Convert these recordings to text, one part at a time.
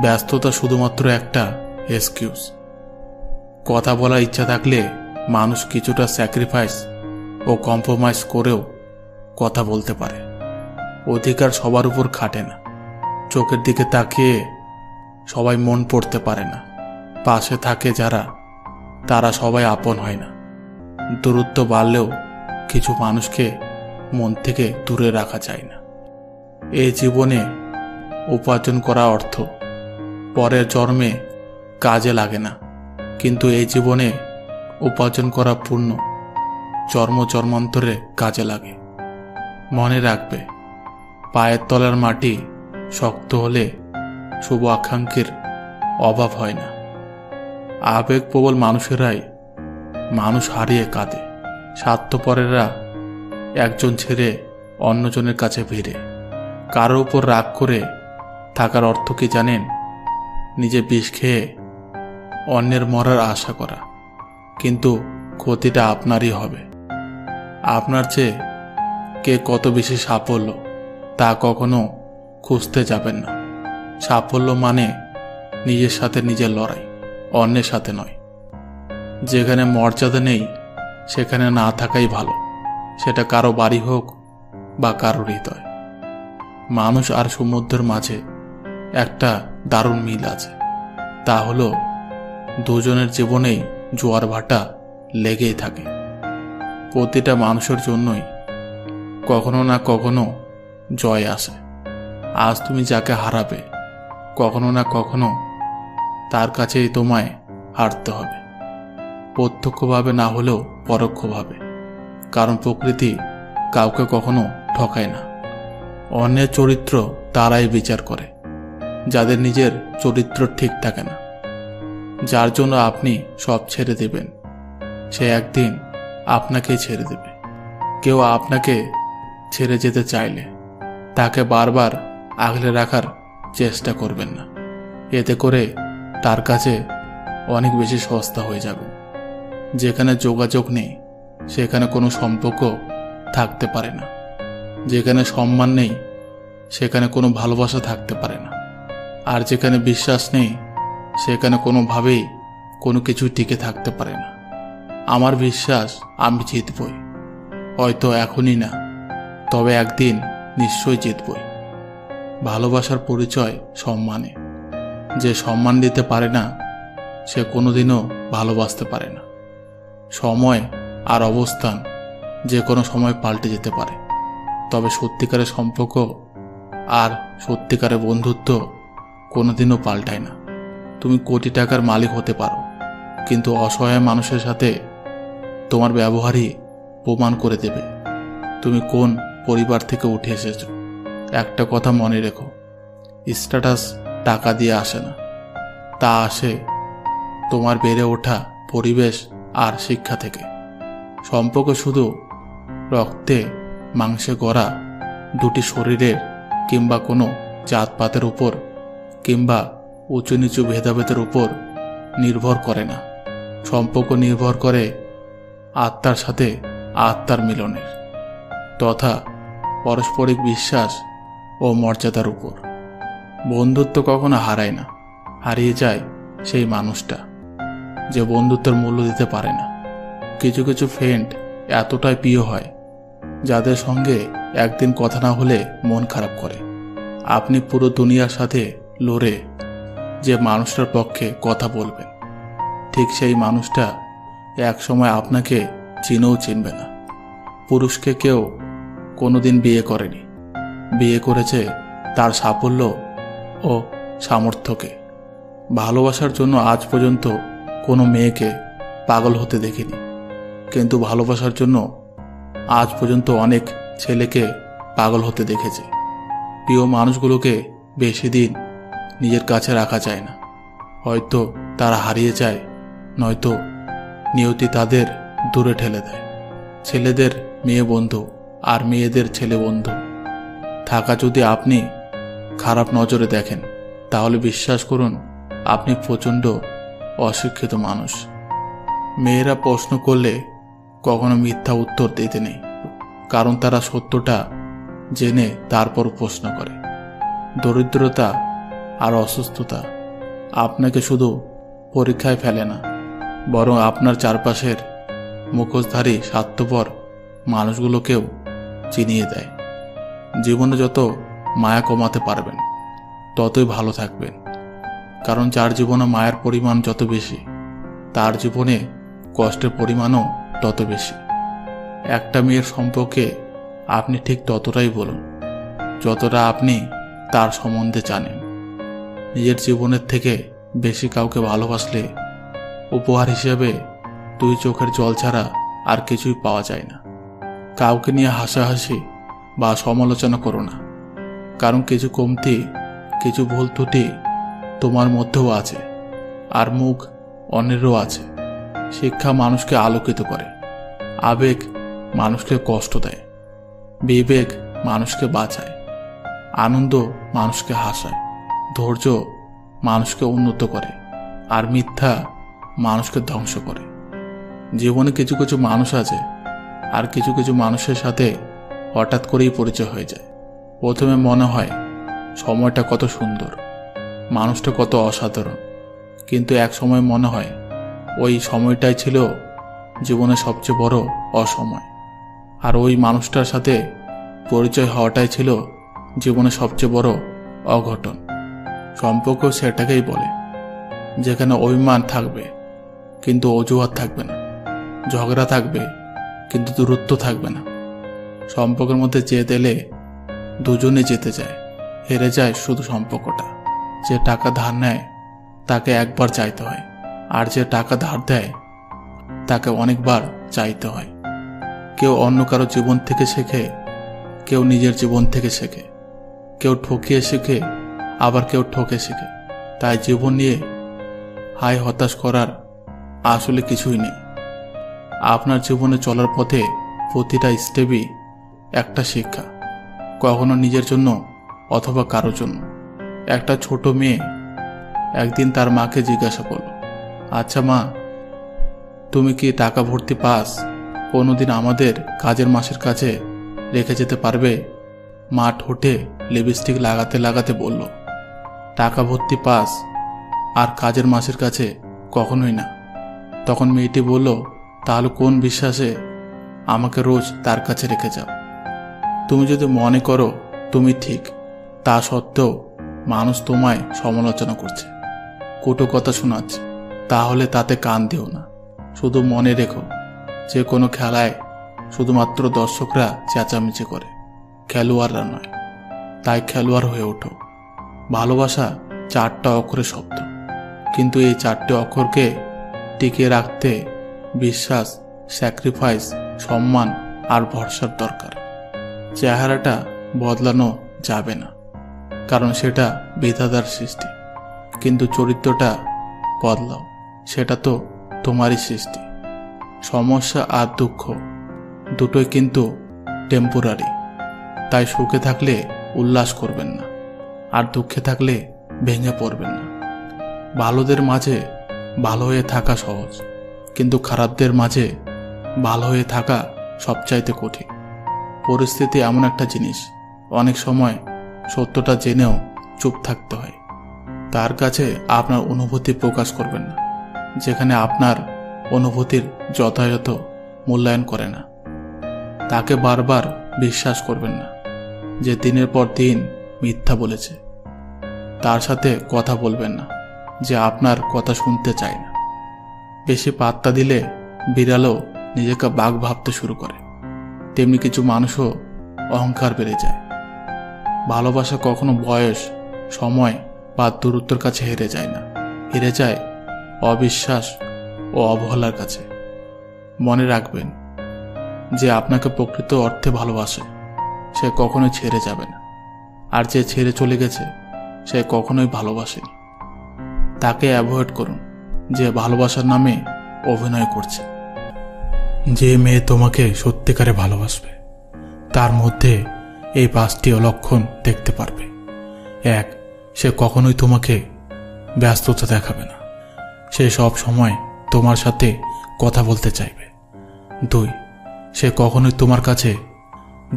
ব্যস্ততা শুধুমাত্র একটা এক্সকিউজ। কথা বলার ইচ্ছা থাকলে মানুষ কিছুটা স্যাক্রিফাইস ও কম্প্রোমাইজ করেও কথা বলতে পারে। অধিকার সবার উপর খাটে না। চোখের দিকে তাকিয়ে সবাই মন পড়তে পারে না। পাশে থাকে যারা, তারা সবাই আপন হয় না। দূরত্ব বাড়লেও কিছু মানুষকে মন থেকে দূরে রাখা যায় না। এই জীবনে উপার্জন করা অর্থ পরের জন্মে কাজে লাগে না, কিন্তু এই জীবনে উপার্জন করা পুণ্য জন্ম জন্মান্তরে কাজে লাগে। মনে রাখবে, পায়ের তলার মাটি শক্ত হলে শুভ আকাঙ্ক্ষীর অভাব হয় না। আবেগপ্রবল মানুষেরাই মানুষ হারিয়ে কাঁদে। স্বার্থপরেরা একজন ছেড়ে অন্যজনের কাছে ভিড়ে। কারোর উপর রাগ করে থাকার অর্থ কি জানেন? নিজে বিষ খেয়ে অন্যের মরার আশা করা, কিন্তু ক্ষতিটা আপনারই হবে। আপনার চেয়ে কে কত বেশি সাফল্য তা কখনো খুঁজতে যাবেন না। সাফল্য মানে নিজের সাথে নিজের লড়াই, অন্যের সাথে নয়। যেখানে মর্যাদা নেই সেখানে না থাকাই ভালো, সেটা কারো বাড়ি হোক বা কারো হৃদয়। মানুষ আর সমুদ্রের মাঝে একটা দারুণ মিল আছে, তা হলো দুজনের জীবনেই জোয়ার ভাটা লেগেই থাকে। প্রতিটা মানুষের জন্যই কখনো না কখনো জয় আসে। আজ তুমি যাকে হারাবে, কখনো না কখনো তার কাছেই তোমায় হারতে হবে, প্রত্যক্ষভাবে না হলেও পরোক্ষভাবে। কারণ প্রকৃতি কাউকে কখনো ঠকায় না। অন্যের চরিত্র তারাই বিচার করে যাদের নিজের চরিত্র ঠিক থাকে না। যার জন্য আপনি সব ছেড়ে দেবেন, সে একদিন আপনাকেই ছেড়ে দেবে। কেউ আপনাকে ছেড়ে যেতে চাইলে তাকে বারবার আগলে রাখার চেষ্টা করবেন না। এতে করে তার কাছে অনেক বেশি সস্তা হয়ে যাবে। যেখানে যোগাযোগ নেই সেখানে কোনো সম্পর্ক থাকতে পারে না। যেখানে সম্মান নেই সেখানে কোনো ভালোবাসা থাকতে পারে না। আর যেখানে বিশ্বাস নেই সেখানে কোনোভাবেই কোনো কিছু টিকে থাকতে পারে না। আমার বিশ্বাস আমি জিতবই, হয়তো এখনই না, তবে একদিন নিশ্চয়ই জিতবই। ভালোবাসার পরিচয় সম্মানে। যে সম্মান দিতে পারে না সে কোনোদিনও ভালোবাসতে পারে না। সময় আর অবস্থান যে কোনো সময় পাল্টে যেতে পারে, তবে সত্যিকারের সম্পর্ক আর সত্যিকারের বন্ধুত্ব কোনোদিনও পাল্টায় না। তুমি কোটি টাকার মালিক হতে পারো, কিন্তু অসহায় মানুষের সাথে তোমার ব্যবহারই প্রমাণ করে দেবে তুমি কোন পরিবার থেকে উঠে এসেছো। একটা কথা মনে রেখো, স্ট্যাটাস টাকা দিয়ে আসে না, তা আসে তোমার বেড়ে ওঠা পরিবেশ আর শিক্ষা থেকে। সম্পর্ক শুধু রক্তে মাংসে গড়া দুটি শরীরের কিংবা কোনো জাতপাতের উপর কিংবা উঁচু নিচু ভেদাভেদের উপর নির্ভর করে না। সম্পর্ক নির্ভর করে আত্মার সাথে আত্মার মিলনের তথা পারস্পরিক বিশ্বাস ও মর্যাদার উপর। বন্ধুত্ব কখনো হারায় না, হারিয়ে যায় সেই মানুষটা যে বন্ধুত্বের মূল্য দিতে পারে না। কিছু কিছু ফ্রেন্ড এতটাই প্রিয় হয় যাদের সঙ্গে একদিন কথা না হলে মন খারাপ করে। আপনি পুরো দুনিয়ার সাথে লড়ে যে মানুষটার পক্ষে কথা বলবেন, ঠিক সেই মানুষটা এক সময় আপনাকে চিনেও চিনবে না। পুরুষকে কেউ কোনোদিন বিয়ে করেনি, বিয়ে করেছে তার সাফল্য ও সামর্থ্যকে। ভালোবাসার জন্য আজ পর্যন্ত কোনো মেয়েকে পাগল হতে দেখিনি, কিন্তু ভালোবাসার জন্য আজ পর্যন্ত অনেক ছেলেকে পাগল হতে দেখেছে। প্রিয় মানুষগুলোকে বেশি দিন নিজের কাছে রাখা যায় না। হয়তো তারা হারিয়ে যায়, নয়তো নিয়তি তাদের দূরে ঠেলে দেয়। ছেলেদের মেয়ে বন্ধু আর মেয়েদের ছেলে বন্ধু থাকা যদি আপনি খারাপ নজরে দেখেন, তাহলে বিশ্বাস করুন আপনি প্রচণ্ড অশিক্ষিত মানুষ। মেয়েরা প্রশ্ন করলে কখনো মিথ্যা উত্তর দিতে নেই, কারণ তারা সত্যটা জেনে তারপর প্রশ্ন করে। দরিদ্রতা আর অসুস্থতা আপনাকে শুধু পরীক্ষায় ফেলে না, বরং আপনার চারপাশের মুখোশধারী স্বার্থপর মানুষগুলোকেও চিনিয়ে দেয়। জীবনে যত মায়া কমাতে পারবেন ততই ভালো থাকবেন, কারণ যার জীবনে মায়ের পরিমাণ যত বেশি, তার জীবনে কষ্টের পরিমাণও তত বেশি। একটা মেয়ের সম্পর্কে আপনি ঠিক ততটাই বলুন যতটা আপনি তার সম্বন্ধে জানেন। নিজের জীবনের থেকে বেশি কাউকে ভালোবাসলে উপহার হিসেবে 2 চোখের জল ছাড়া আর কিছুই পাওয়া যায় না। কাউকে নিয়ে হাসাহাসি বা সমালোচনা করো না, কারণ কিছু কমতি, কিছু ভুল ত্রুটি তোমার মধ্যেও আছে, আর মুখ অন্যেরও আছে। শিক্ষা মানুষকে আলোকিত করে, আবেগ মানুষকে কষ্ট দেয়, বিবেক মানুষকে বাঁচায়, আনন্দ মানুষকে হাসায়, ধৈর্য মানুষকে উন্নত করে, আর মিথ্যা মানুষকে ধ্বংস করে। জীবনে কিছু কিছু মানুষ আছে, আর কিছু কিছু মানুষের সাথে হঠাৎ করেই পরিচয় হয়ে যায়। প্রথমে মনে হয় সময়টা কত সুন্দর, মানুষটা কত অসাধারণ, কিন্তু এক সময় মনে হয় ওই সময়টাই ছিল জীবনের সবচেয়ে বড় অসময়, আর ওই মানুষটার সাথে পরিচয় হওয়াটাই ছিল জীবনের সবচেয়ে বড় অঘটন। সম্পর্ক সেটাকেই বলে যেখানে অভিমান থাকবে কিন্তু অজুহাত থাকবে না, ঝগড়া থাকবে কিন্তু দূরত্ব থাকবে না। সম্পর্কের মধ্যে জেদ এলে দুজনে যেতে যায়, হেরে যায় শুধু সম্পর্কটা। যে টাকা ধার নেয় তাকে একবার চাইতে হয়, আর যে টাকা ধার দেয় তাকে অনেকবার চাইতে হয়। কেউ অন্য কারো জীবন থেকে শেখে, কেউ নিজের জীবন থেকে শেখে, কেউ ঠকিয়ে শেখে, আবার কেউ ঠকে শেখে। তাই জীবন নিয়ে হাই হতাশ করার আসলে কিছুই নেই। আপনার জীবনে চলার পথে প্রতিটা স্টেপই একটা শিক্ষা, কখনো নিজের জন্য অথবা কারোর জন্য। একটা ছোট মেয়ে একদিন তার মাকে জিজ্ঞাসা করল, আচ্ছা মা, তুমি কি টাকা ভর্তি পাস কোনোদিন আমাদের কাজের মাসের কাছে রেখে যেতে পারবে? মা ঠোঁটে লিপস্টিক লাগাতে লাগাতে বলল, টাকা ভর্তি পাস আর কাজের মাসের কাছে কখনোই না। তখন মেয়েটি বলল, তাহলে কোন বিশ্বাসে আমাকে রোজ তার কাছে রেখে যাও? তুমি যদি মনে করো তুমি ঠিক, তা সত্ত্বেও মানুষ তোমায় সমালোচনা করছে, কটু কথা শোনাচ্ছে, তাহলে তাতে কান দিও না। শুধু মনে রেখো, যে কোনো খেলায় শুধুমাত্র দর্শকরা চেঁচামেচি করে, খেলোয়াড়রা নয়। তাই খেলোয়াড় হয়ে ওঠো। ভালোবাসা 4টা অক্ষরের শব্দ, কিন্তু এই 4টে অক্ষরকে টিকিয়ে রাখতে বিশ্বাস, স্যাক্রিফাইস, সম্মান আর ভরসার দরকার। চেহারাটা বদলানো যাবে না, কারণ সেটা বিধাতার সৃষ্টি, কিন্তু চরিত্রটা বদলাও, সেটা তো তোমারই সৃষ্টি। সমস্যা আর দুঃখ দুটোই কিন্তু টেম্পোরারি, তাই সুখে থাকলে উল্লাস করবেন না, আর দুঃখে থাকলে ভেঙে পড়বেন না। ভালোদের মাঝে ভালো হয়ে থাকা সহজ, কিন্তু খারাপদের মাঝে ভালো হয়ে থাকা সবচাইতে কঠিন। পরিস্থিতি এমন একটা জিনিস, অনেক সময় সত্যটা জেনেও চুপ থাকতে হয়। তার কাছে আপনার অনুভূতি প্রকাশ করবেন না যেখানে আপনার অনুভূতির যথাযথ মূল্যায়ন করে না। তাকে বারবার বিশ্বাস করবেন না যে দিনের পর দিন মিথ্যা বলেছে। তার সাথে কথা বলবেন না যে আপনার কথা শুনতে চায় না। বেশি পাত্তা দিলে বিড়ালও নিজেকে বাঘ ভাবতে শুরু করে, তেমনি কিছু মানুষও অহংকার বেড়ে যায়। ভালোবাসা কখনো বয়স, সময় বা দূরত্বের কাছে হেরে যায় না, হেরে যায় অবিশ্বাস ও অবহেলার কাছে। মনে রাখবেন, যে আপনাকে প্রকৃত অর্থে ভালোবাসে সে কখনোই ছেড়ে যাবে না, আর যে ছেড়ে চলে গেছে সে কখনোই ভালোবাসেনি। তাকে অ্যাভয়েড করুন যে ভালোবাসার নামে অভিনয় করছে। যে মেয়ে তোমাকে সত্যিকারে ভালোবাসবে তার মধ্যে এই 5টি লক্ষণ দেখতে পারবে। 1, সে কখনোই তোমাকে ব্যস্ততা দেখাবে না, সে সব সময় তোমার সাথে কথা বলতে চাইবে। 2, সে কখনোই তোমার কাছে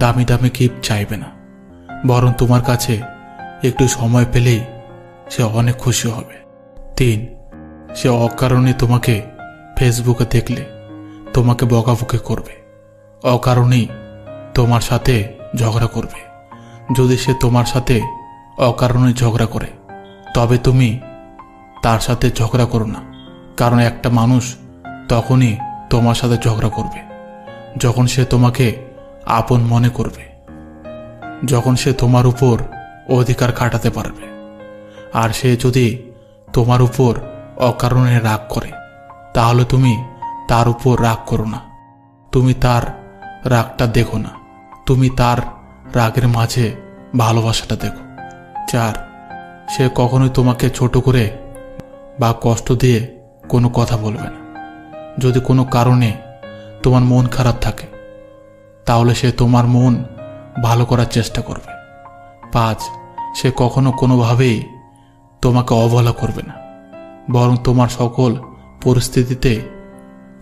দামি দামি গিফট চাইবে না, বরং তোমার কাছে একটু সময় পেলেই সে অনেক খুশি হবে। 3, সে অকারণে তোমাকে ফেসবুকে দেখলে তোমাকে বকাবকি করবে, অকারণেই তোমার সাথে ঝগড়া করবে। যদি সে তোমার সাথে অকারণে ঝগড়া করে তবে তুমি তার সাথে ঝগড়া করো না, কারণ একটা মানুষ তখনই তোমার সাথে ঝগড়া করবে যখন সে তোমাকে আপন মনে করবে, যখন সে তোমার উপর অধিকার খাটাতে পারবে। আর সে যদি তোমার উপর অকারণে রাগ করে তাহলে তুমি তার উপর রাগ করো না, তুমি তার রাগটা দেখো না, তুমি তার রাগের মাঝে ভালোবাসাটা দেখো। 4, সে কখনোই তোমাকে ছোট করে বা কষ্ট দিয়ে কোনো কথা বলবে না। যদি কোনো কারণে তোমার মন খারাপ থাকে তাহলে সে তোমার মন ভালো করার চেষ্টা করবে। 5, সে কখনো কোনোভাবেই তোমাকে অবহেলা করবে না, বরং তোমার সকল পরিস্থিতিতে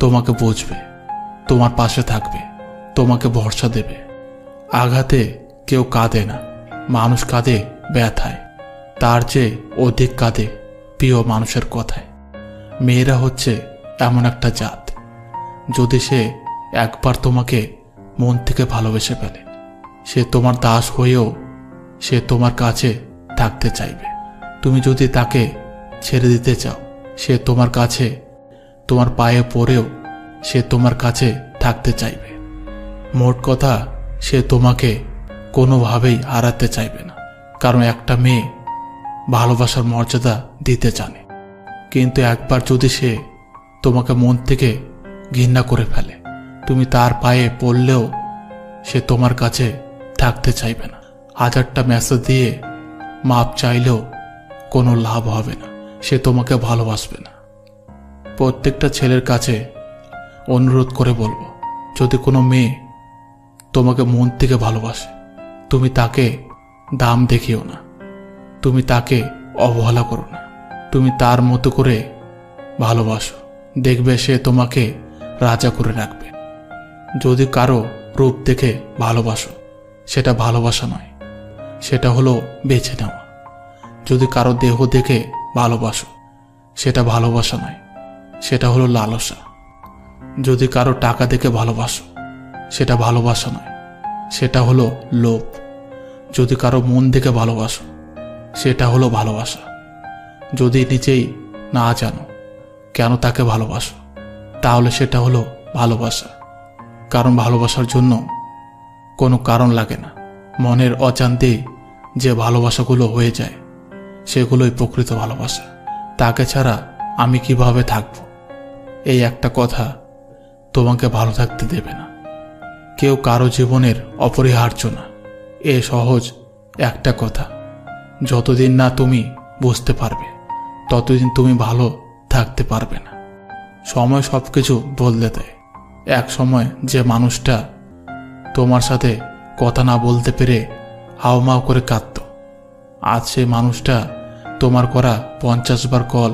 তোমাকে বুঝবে, তোমার পাশে থাকবে, তোমাকে ভরসা দেবে। আঘাতে কেউ কাঁদে না, মানুষ কাঁদে ব্যথায়, তার চেয়ে অধিক কাঁদে প্রিয় মানুষের কথায়। মেয়েরা হচ্ছে এমন একটা জাত, যদি সে একবার তোমাকে মন থেকে ভালোবেসে ফেলে সে তোমার দাস হয়েও সে তোমার কাছে থাকতে চাইবে। তুমি যদি তাকে ছেড়ে দিতে চাও সে তোমার কাছে, তোমার পায়ে পড়েও সে তোমার কাছে থাকতে চাইবে। মোট কথা, সে তোমাকে কোনোভাবেই হারাতে চাইবে না, কারণ একটা মেয়ে ভালোবাসার মর্যাদা দিতে জানে। কিন্তু একবার যদি সে তোমাকে মন থেকে ঘৃণা করে ফেলে তুমি তার পায়ে পড়লেও সে তোমার কাছে থাকতে চাইবে না। 1000টা মেসেজ দিয়ে মাপ চাইলেও কোনো লাভ হবে না, সে তোমাকে ভালোবাসবে না। প্রত্যেকটা ছেলের কাছে অনুরোধ করে বলবো, যদি কোনো মেয়ে তোমাকে মন থেকে ভালোবাসে তুমি তাকে দাম দেখিও না, তুমি তাকে অবহেলা করো না, তুমি তার মতো করে ভালোবাসো, দেখবে সে তোমাকে রাজা করে রাখবে। যদি কারো রূপ দেখে ভালোবাসো সেটা ভালোবাসা নয়, সেটা হলো বেছে নেওয়া। যদি কারো দেহ দেখে ভালোবাসো সেটা ভালোবাসা নয়, সেটা হলো লালসা। যদি কারো টাকা দেখে ভালোবাসো সেটা ভালোবাসা নয়, সেটা হলো লোভ। যদি কারো মন দেখে ভালোবাসো সেটা হলো ভালোবাসা। যদি নিজেই না জানো কেন তাকে ভালোবাসো তাহলে সেটা হলো ভালোবাসা, কারণ ভালোবাসার জন্য কোনো কারণ লাগে না। মনের অজান্তেই যে ভালোবাসাগুলো হয়ে যায় সেগুলোই প্রকৃত ভালোবাসা। তাকে ছাড়া আমি কিভাবে থাকব, এই একটা কথা তোমাকে ভালো থাকতে দেবে না। কেউ কারো জীবনের অপরিহার্য না, এ সহজ একটা কথা। যতদিন না তুমি বুঝতে পারবে ততদিন তুমি ভালো থাকতে পারবে না। সময় সবকিছু বদলে দেয়। এক সময় যে মানুষটা তোমার সাথে কথা না বলতে পেরে হাউমাউ করে কাঁদত, আজ সেই মানুষটা তোমার করা 50 বার কল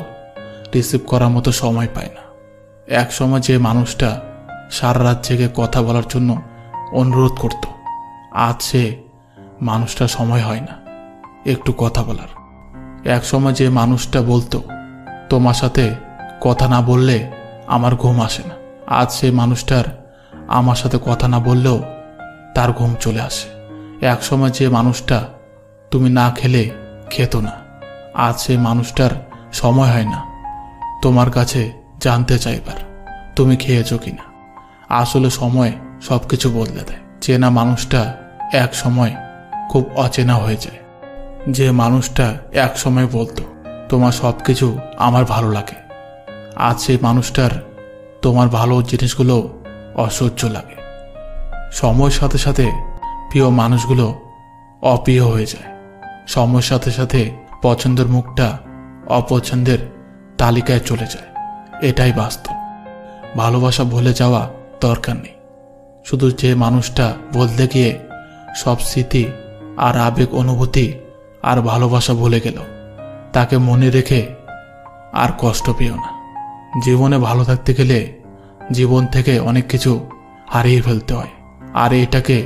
রিসিভ করার মতো সময় পায় না। এক সময় যে মানুষটা সারা রাত জেগে কথা বলার জন্য অনুরোধ করত, আজ সে মানুষটা সময় হয় না একটু কথা বলার। এক সময় যে মানুষটা বলতো তোমার সাথে কথা না বললে আমার ঘুম আসে না, আজ সেই মানুষটার আমার সাথে কথা না বললেও তার ঘুম চলে আসে। এক সময় যে মানুষটা তুমি না খেলে খেত না, আজ সেই মানুষটার সময় হয় না তোমার কাছে জানতে চাইবার তুমি খেয়েছো কিনা। আসলে সময় সবকিছু বদলে দেয়। চেনা মানুষটা এক সময় খুব অচেনা হয়ে যায়। যে মানুষটা এক সময় বলতো তোমার সবকিছু আমার ভালো লাগে, আজ সেই মানুষটার তোমার ভালো জিনিসগুলো অসহ্য লাগে। সময়ের সাথে সাথে প্রিয় মানুষগুলো অপ্রিয় হয়ে যায়। সময়ের সাথে সাথে পছন্দের মুখটা অপছন্দের তালিকায় চলে যায়, এটাই বাস্তব। ভালোবাসা ভুলে যাওয়া দরকার নেই, শুধু যে মানুষটা বদলে গিয়ে সব স্মৃতি আর আবেগ অনুভূতি আর ভালোবাসা ভুলে গেল তাকে মনে রেখে আর কষ্ট পেও না। জীবনে ভালো থাকতে গেলে জীবন থেকে অনেক কিছু হারিয়ে ফেলতে হয়, আর এটাকে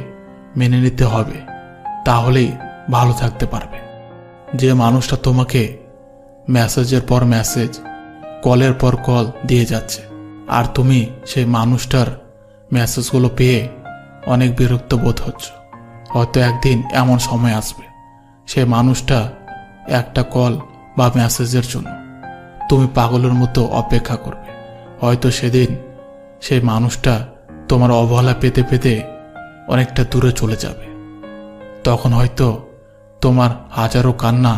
মেনে নিতে হবে, তাহলেই ভালো থাকতে পারবে। যে মানুষটা তোমাকে মেসেজের পর মেসেজ, কলের পর কল দিয়ে যাচ্ছে, আর তুমি সেই মানুষটার মেসেজগুলো পেয়ে অনেক বিরক্ত বোধ হচ্ছ। হয়তো একদিন এমন সময় আসবে সেই মানুষটা একটা কল বা মেসেজের জন্য তুমি পাগলের মতো অপেক্ষা করবে। হয়তো সেদিন সেই মানুষটা তোমার অবহেলা পেতে পেতে অনেকটা দূরে চলে যাবে। তখন হয়তো তোমার হাজারো কান্না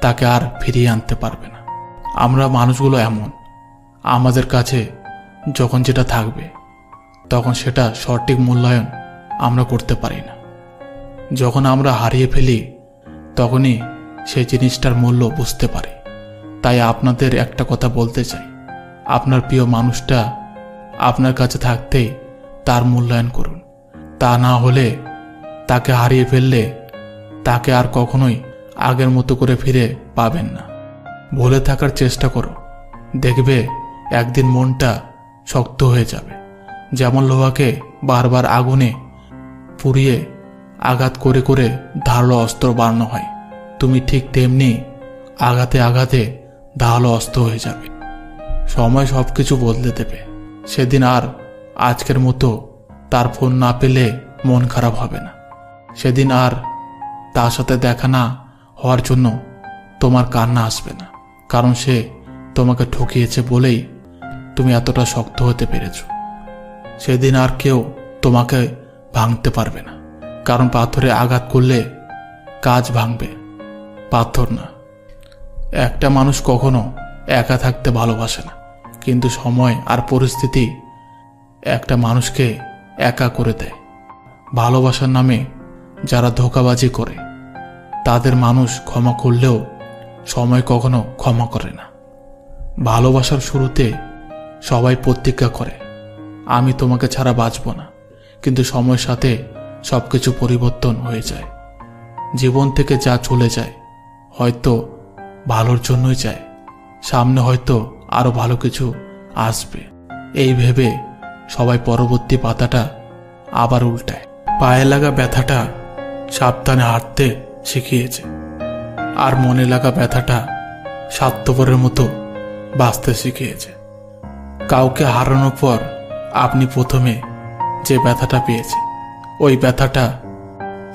তাকে আর ফিরিয়ে আনতে পারবে না। আমরা মানুষগুলো এমন, আমাদের কাছে যখন যেটা থাকবে তখন সেটা সঠিক মূল্যায়ন আমরা করতে পারি না। যখন আমরা হারিয়ে ফেলি তখনই সেই জিনিসটার মূল্য বুঝতে পারি। তাই আপনাদের একটা কথা বলতে চাই, আপনার প্রিয় মানুষটা আপনার কাছে থাকতেই তার মূল্যায়ন করুন। তা না হলে তাকে হারিয়ে ফেললে তাকে আর কখনোই আগের মতো করে ফিরে পাবেন না। ভুলে থাকার চেষ্টা করো, দেখবে একদিন মনটা শক্ত হয়ে যাবে। যেমন লোহাকে বারবার আগুনে পুড়িয়ে আঘাত করে করে ধারালো অস্ত্র বানানো হয়, তুমি ঠিক তেমনি আঘাতে আঘাতে ধারালো অস্ত্র হয়ে যাবে। সময় সবকিছু বদলে দেবে। সেদিন আর আজকের মতো তার ফোন না পেলে মন খারাপ হবে না। সেদিন আর তার সাথে দেখা না হওয়ার জন্য তোমার কান্না আসবে না, কারণ সে তোমাকে ঠকিয়েছে বলেই তুমি এতটা শক্ত হতে পেরেছ। সেদিন আর কেউ তোমাকে ভাঙতে পারবে না, কারণ পাথরে আঘাত করলে কাজ ভাঙবে, পাথর না। একটা মানুষ কখনো একা থাকতে ভালোবাসে না, কিন্তু সময় আর পরিস্থিতি একটা মানুষকে একা করে দেয়। ভালোবাসার নামে যারা ধোঁকাবাজি করে তাদের মানুষ ক্ষমা করলেও সময় কখনো ক্ষমা করে না। ভালোবাসার শুরুতে সবাই প্রতিজ্ঞা করে, আমি তোমাকে ছাড়া বাঁচব না, কিন্তু সময়ের সাথে সবকিছু পরিবর্তন হয়ে যায়। জীবন থেকে যা চলে যায় হয়তো ভালোর জন্যই যায়, সামনে হয়তো আরো ভালো কিছু আসবে, এই ভেবে সবাই পরবর্তী পাতাটা আবার উল্টায়। পায়ে লাগা ব্যথাটা সাবধানে হাঁটতে শিখিয়েছে, আর মনে লাগা ব্যথাটা স্বার্থপরের মতো বাঁচতে শিখিয়েছে। কাউকে হারানোর পর আপনি প্রথমে যে ব্যথাটা পেয়েছে ওই ব্যথাটা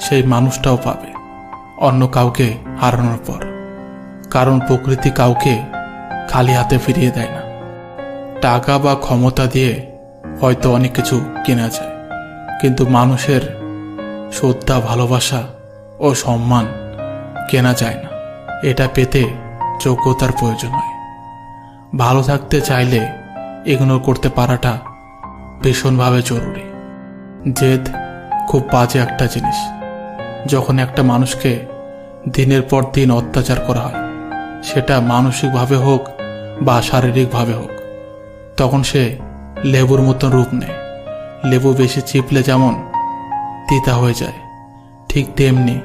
সেই মানুষটাও পাবে অন্য কাউকে হারানোর পর, কারণ প্রকৃতি কাউকে খালি হাতে ফিরিয়ে দেয় না। টাকা বা ক্ষমতা দিয়ে হয়তো অনেক কিছু কেনা যায়, কিন্তু মানুষের শ্রদ্ধা, ভালোবাসা ও সম্মান কেনা যায় না। এটা পেতে যোগ্যতার প্রয়োজন হয়। ভালো থাকতে চাইলে ইগনোর করতে পারাটা ভীষণভাবে জরুরি। জেদ খুব বাজে একটা জিনিস। যখন একটা মানুষকে দিনের পর দিন অত্যাচার করা হয়, সেটা মানসিকভাবে হোক বা শারীরিকভাবে হোক, তখন সে লেবুর মতো রূপ নেয়। লেবু বেশি চিপলে যেমন তিতা হয়ে যায়, ঠিক তেমনি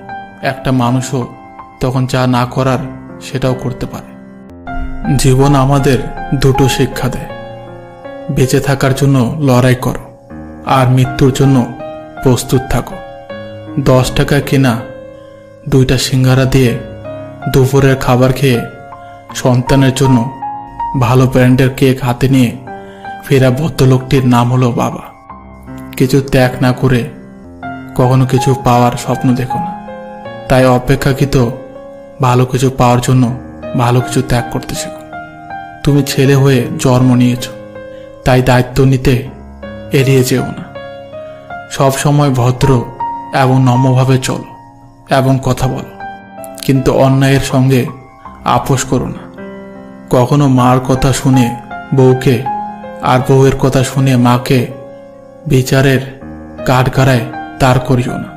একটা মানুষও তখন যা না করার সেটাও করতে পারে। জীবন আমাদের দুটো শিক্ষা দেয়, বেঁচে থাকার জন্য লড়াই করো আর মৃত্যুর জন্য প্রস্তুত থাকো। 10 টাকা কেনা 2টা সিঙ্গারা দিয়ে দুপুরের খাবার খেয়ে সন্তানের জন্য ভালো ব্র্যান্ডের কেক হাতে নিয়ে ফেরা ভদ্রলোকটির নাম হলো বাবা। কিছু ত্যাগ না করে কখনো কিছু পাওয়ার স্বপ্ন দেখো না। তাই অপেক্ষাকৃত ভালো কিছু পাওয়ার জন্য ভালো কিছু ত্যাগ করতে শেখো। তুমি ছেলে হয়ে জন্ম নিয়েছ, তাই দায়িত্ব নিতে এড়িয়ে যেও না। সব সময় ভদ্র এবং নম্রভাবে চলো এবং কথা বলো, কিন্তু অন্যায়ের সঙ্গে আপোষ করো না। কখনো মার কথা শুনে বউকে আর বউয়ের কথা শুনে মাকে বিচারের কাঠগড়ায় দাঁড় করিও না,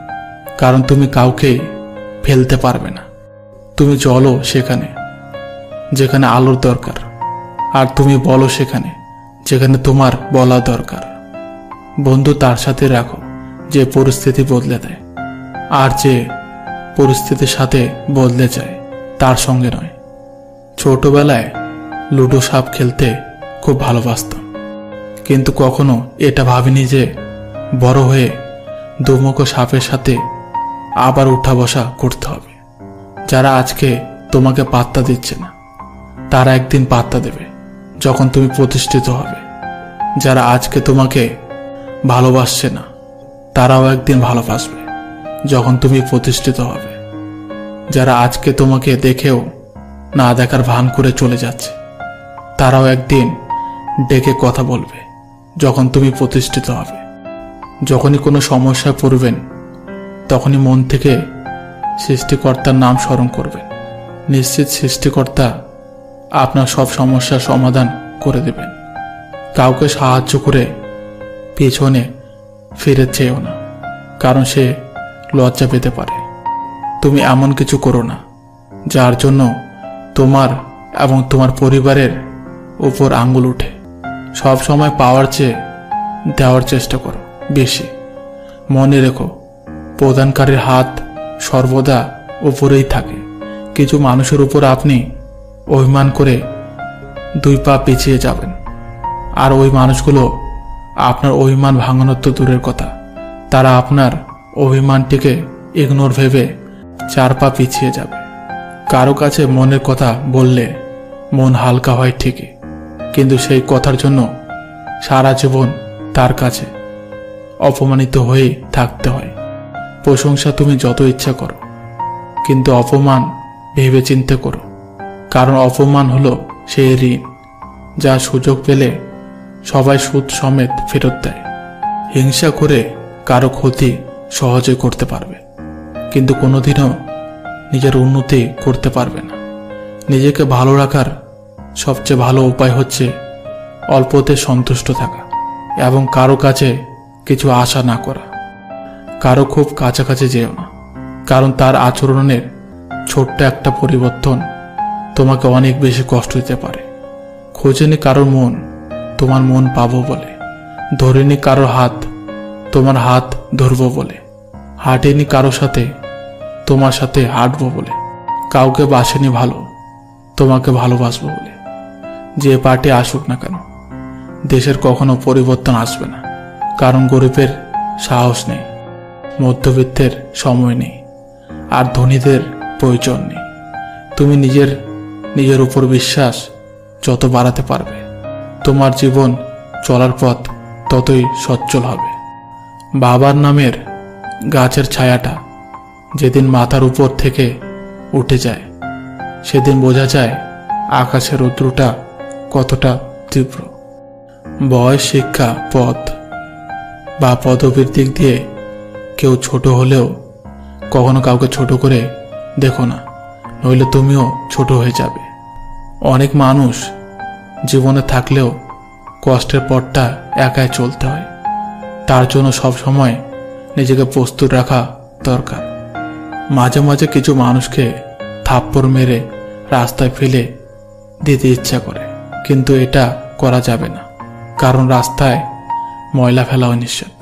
কারণ তুমি কাউকে ফেলতে পারবে না। তুমি চলো সেখানে যেখানে আলোর দরকার, আর তুমি বলো সেখানে যেখানে তোমার বলা দরকার। বন্ধু তার সাথে রাখো যে পরিস্থিতি বদলে দেয়, আর যে পরিস্থিতির সাথে বদলে যায় তার সঙ্গে নয়। ছোটবেলায় লুডো সাপ খেলতে খুব ভালোবাসতাম, কিন্তু কখনো এটা ভাবিনি যে বড় হয়ে দুমুখো সাপের সাথে আবার উঠা বসা করতে হবে। যারা আজকে তোমাকে পাত্তা দিচ্ছে না তারা একদিন পাত্তা দেবে যখন তুমি প্রতিষ্ঠিত হবে। যারা আজকে তোমাকে ভালোবাসছে না, তারাও একদিন ভালোবাসবে যখন তুমি প্রতিষ্ঠিত হবে। যারা আজকে তোমাকে দেখেও না দেখার ভান করে চলে যাচ্ছে, তারাও একদিন ডেকে কথা বলবে যখন তুমি প্রতিষ্ঠিত হবে। যখনই কোনো সমস্যায় পড়বেন, তখনই মন থেকে সৃষ্টিকর্তার নাম স্মরণ করবেন। নিশ্চিত সৃষ্টিকর্তা আপনার সব সমস্যার সমাধান করে দেবেন। কাউকে সাহায্য করে পেছনে ফিরে চেয়েও না, কারণ সে লজ্জা পেতে পারে। তুমি এমন কিছু করো না যার জন্য তোমার এবং তোমার পরিবারের উপর আঙ্গুল উঠে। সব সময় পাওয়ার চেয়ে দেওয়ার চেষ্টা করো বেশি। মনে রেখো, প্রদানকারীর হাত সর্বদা উপরেই থাকে। কিছু মানুষের উপর আপনি অভিমান করে 2 পা পিছিয়ে যাবেন, আর ওই মানুষগুলো আপনার অভিমান ভাঙানোর তো দূরের কথা, তারা আপনার অভিমানটিকে ইগনোর ভেবে 4 পা পিছিয়ে যাবে। কারো কাছে মনের কথা বললে মন হালকা হয় ঠিকই, কিন্তু সেই কথার জন্য সারা জীবন তার কাছে অপমানিত হয়ে থাকতে হয়। প্রশংসা তুমি যত ইচ্ছা করো, কিন্তু অপমান ভেবে চিন্তে করো, কারণ অপমান হলো সেই ঋণ যা সুযোগ পেলে সবাই সুদ সমেত ফেরত দেয়। হিংসা করে কারো ক্ষতি সহজে করতে পারবে, কিন্তু কোনোদিনও নিজের উন্নতি করতে পারবে না। নিজেকে ভালো রাখার সবচেয়ে ভালো উপায় হচ্ছে অল্পতে সন্তুষ্ট থাকা এবং কারো কাছে কিছু আশা না করা। কারো খুব কাছাকাছি যেও না, কারণ তার আচরণের ছোট্ট একটা পরিবর্তন তোমাকে অনেক বেশি কষ্ট দিতে পারে। খোঁজেনি কারোর মন তোমার মন পাবো বলে, ধরেনি কারোর হাত তোমার হাত ধরবো বলে, হাঁটেনি কারো সাথে তোমার সাথে হাঁটবো বলে, কাউকে বাসেনি ভালো তোমাকে ভালোবাসবো বলে। যে পার্টি আসুক না কেন, দেশের কখনো পরিবর্তন আসবে না, কারণ গরিবের সাহস নেই, মধ্যবিত্তের সময় নেই, আর ধনীদের প্রয়োজন নেই। তুমি নিজের উপর বিশ্বাস যত বাড়াতে পারবে, তোমার জীবন চলার পথ ততই সচ্ছল হবে। বাবার নামের গাছের ছায়াটা যেদিন মাথার উপর থেকে উঠে যায়, সেদিন বোঝা যায় আকাশের রৌদ্রটা কতটা তীব্র। বয়স, শিক্ষা, পদ বা পদবীর দিক দিয়ে কেউ ছোট হলেও কখনো কাউকে ছোট করে দেখো না, নইলে তুমিও ছোট হয়ে যাবে। অনেক মানুষ জীবনে থাকলেও কষ্টের পথটা একাই চলতে হয়, তার জন্য সব সময় নিজেকে প্রস্তুত রাখা দরকার। মাঝে মাঝে কিছু মানুষকে থাপ্পড় মেরে রাস্তায় ফেলে দিতে ইচ্ছা করে, কিন্তু এটা করা যাবে না, কারণ রাস্তায় ময়লা ফেলাও নিষেধ।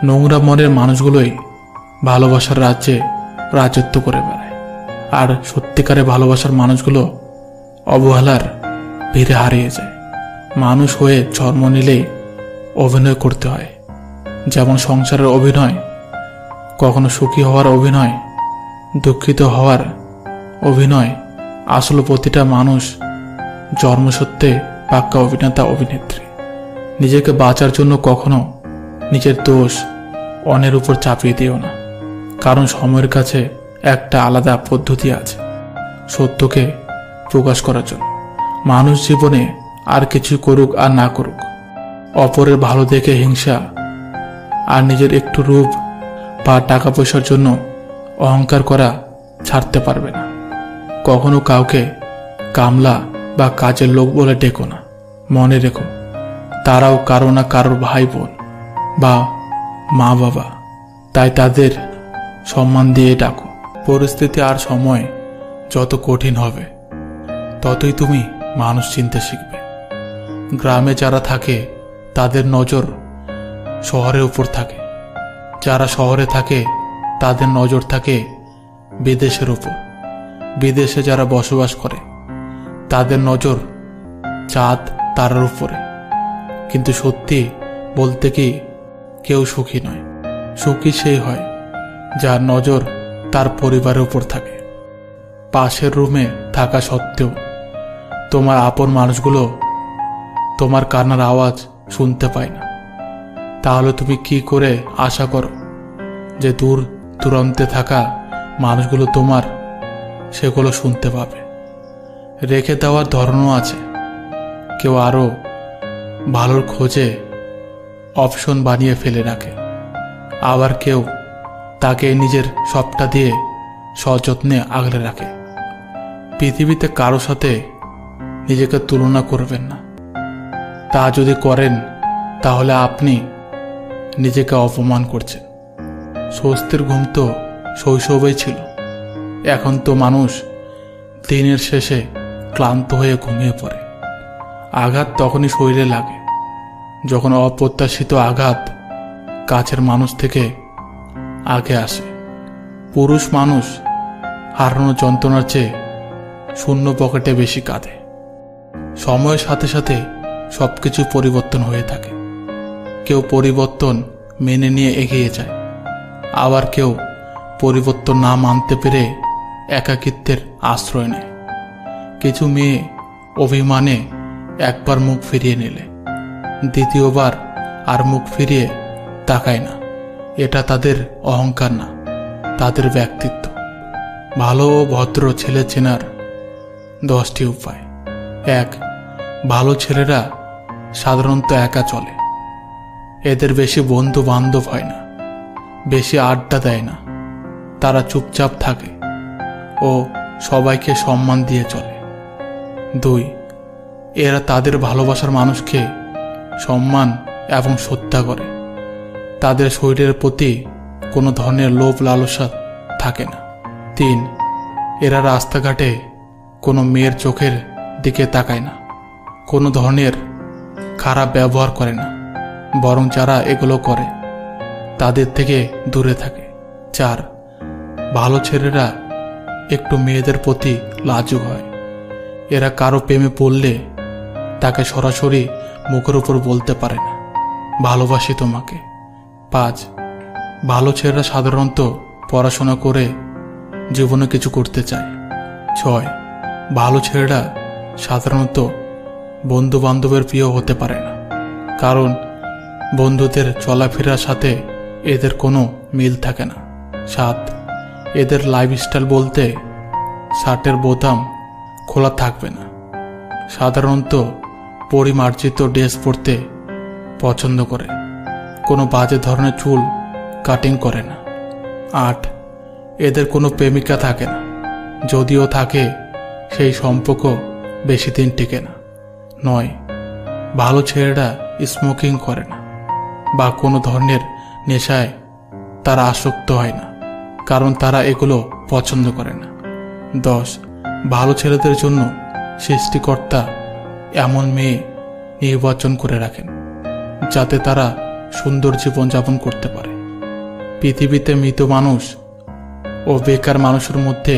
নোংরা মনের মানুষগুলোই ভালোবাসার রাজ্যে রাজত্ব করে বেড়ায়, আর সত্যিকারে ভালোবাসার মানুষগুলো অবহেলার ভিড়ে হারিয়ে যায়। মানুষ হয়ে জন্ম নিলেই অভিনয় করতে হয়, যেমন সংসারের অভিনয়, কখনো সুখী হওয়ার অভিনয়, দুঃখিত হওয়ার অভিনয়। আসলে প্রতিটা মানুষ জন্মসত্ত্বে পাক্কা অভিনেতা অভিনেত্রী। নিজেকে বাঁচার জন্য কখনো নিজের দোষ অন্যের উপর চাপিয়ে দিও না, কারণ সময়ের কাছে একটা আলাদা পদ্ধতি আছে সত্যকে প্রকাশ করার জন্য। মানুষ জীবনে আর কিছু করুক আর না করুক, অপরের ভালো দেখে হিংসা আর নিজের একটু রূপ বা টাকা পয়সার জন্য অহংকার করা ছাড়তে পারবে না। কখনো কাউকে কামলা বা কাজের লোক বলে ডেকো না। মনে রেখো, তারাও কারো না কারোর ভাই বোন বা মা বাবা, তাই তাদের সম্মান দিয়ে ডাকো। পরিস্থিতি আর সময় যত কঠিন হবে, ততই তুমি মানুষ চিনতে শিখবে। গ্রামে যারা থাকে তাদের নজর শহরের উপর থাকে, যারা শহরে থাকে তাদের নজর থাকে বিদেশের উপর, বিদেশে যারা বসবাস করে তাদের নজর চাঁদ তারার উপরে। কিন্তু সত্যি বলতে কি, কেউ সুখী নয়। সুখী সেই হয় যার নজর তার পরিবারের উপর থাকে। পাশের রুমে থাকা সত্ত্বেও তোমার আপন মানুষগুলো তোমার কান্নার আওয়াজ শুনতে পায় না, তাহলে তুমি কি করে আশা করো যে দূর দূরান্তে থাকা মানুষগুলো তোমার সেগুলো শুনতে পাবে? রেখে দেওয়ার ধরনও আছে। কেউ আরও ভালোর খোঁজে অপশন বানিয়ে ফেলে রাখে, আবার কেউ তাকে নিজের সবটা দিয়ে সযত্নে আগলে রাখে। পৃথিবীতে কারো সাথে নিজেকে তুলনা করবেন না। তা যদি করেন তাহলে আপনি নিজেকে অপমান করছেন। স্বস্তির ঘুম তো শৈশবেই ছিল, এখন তো মানুষ দিনের শেষে ক্লান্ত হয়ে ঘুমিয়ে পড়ে। আঘাত তখনই শরীরে লাগে যখন অপ্রত্যাশিত আঘাত কাছের মানুষ থেকে আগে আসে। পুরুষ মানুষ হারানোর যন্ত্রণার চেয়ে শূন্য পকেটে বেশি কাঁদে। সময়ের সাথে সাথে সবকিছু পরিবর্তন হয়ে থাকে। কেউ পরিবর্তন মেনে নিয়ে এগিয়ে যায়, আবার কেউ পরিবর্তন না মানতে পেরে একাকিত্বের আশ্রয় নেয়। কিছু মেয়ে অভিমানে একবার মুখ ফিরিয়ে নিলে দ্বিতীয়বার আর মুখ ফিরিয়ে তাকায় না। এটা তাদের অহংকার না, তাদের ব্যক্তিত্ব। ভালো ও ভদ্র ছেলে চেনার 10টি উপায়। 1. ভালো ছেলেরা সাধারণত একা চলে। এদের বেশি বন্ধু বান্ধব হয় না, বেশি আড্ডা দেয় না। তারা চুপচাপ থাকে ও সবাইকে সম্মান দিয়ে চলে। 2. এরা তাদের ভালোবাসার মানুষকে সম্মান এবং শ্রদ্ধা করে। তাদের শরীরের প্রতি কোনো ধরনের লোভ লালসা থাকে না। 3. এরা রাস্তাঘাটে কোনো মেয়ের চোখের দিকে তাকায় না, কোনো ধরনের খারাপ ব্যবহার করে না, বরং যারা এগুলো করে তাদের থেকে দূরে থাকে। 4. ভালো ছেলেরা একটু মেয়েদের প্রতি লাজুক হয়। এরা কারো প্রেমে পড়লে তাকে সরাসরি মুখের উপর বলতে পারে না, ভালোবাসি তোমাকে। 5. ভালো ছেলেরা সাধারণত পড়াশোনা করে জীবনে কিছু করতে চায়। 6. ভালো ছেলেরা সাধারণত বন্ধু বান্ধবের প্রিয় হতে পারে না, কারণ বন্ধুদের চলাফেরার সাথে এদের কোনো মিল থাকে না। 7. এদের লাইফস্টাইল বলতে শার্টের বোতাম খোলা থাকবে না, সাধারণত পরিমার্জিত ড্রেস পরতে পছন্দ করে, কোনো বাজে ধরনের চুল কাটিং করে না। 8. এদের কোনো প্রেমিকা থাকে না, যদিও থাকে সেই সম্পর্ক বেশি দিন টিকে না। 9. ভালো ছেলেরা স্মোকিং করে না বা কোনো ধরনের নেশায় তারা আসক্ত হয় না, কারণ তারা এগুলো পছন্দ করে না। 10. ভালো ছেলেদের জন্য সৃষ্টিকর্তা এমন মেয়ে নির্বাচন করে রাখেন যাতে তারা সুন্দর জীবনযাপন করতে পারে। পৃথিবীতে মৃত মানুষ ও বেকার মানুষের মধ্যে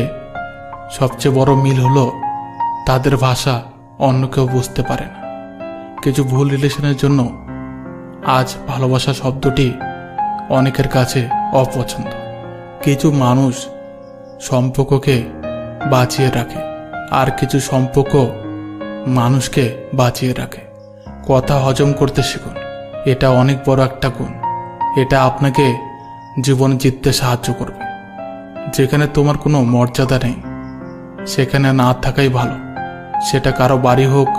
সবচেয়ে বড় মিল হলো তাদের ভাষা অন্য কেউ বুঝতে পারে না। কিছু ভুল রিলেশনের জন্য আজ ভালোবাসা শব্দটি অনেকের কাছে অপছন্দ। কিছু মানুষ সম্পর্ককে বাঁচিয়ে রাখে, আর কিছু সম্পর্ক মানুষকে বাঁচিয়ে রাখে। কথা হজম করতে শিখুন, এটা অনেক বড় একটা গুণ। এটা আপনাকে জীবনে জিততে সাহায্য করবে। যেখানে তোমার কোনো মর্যাদা নেই সেখানে না থাকাই ভালো, সেটা কারো বাড়ি হোক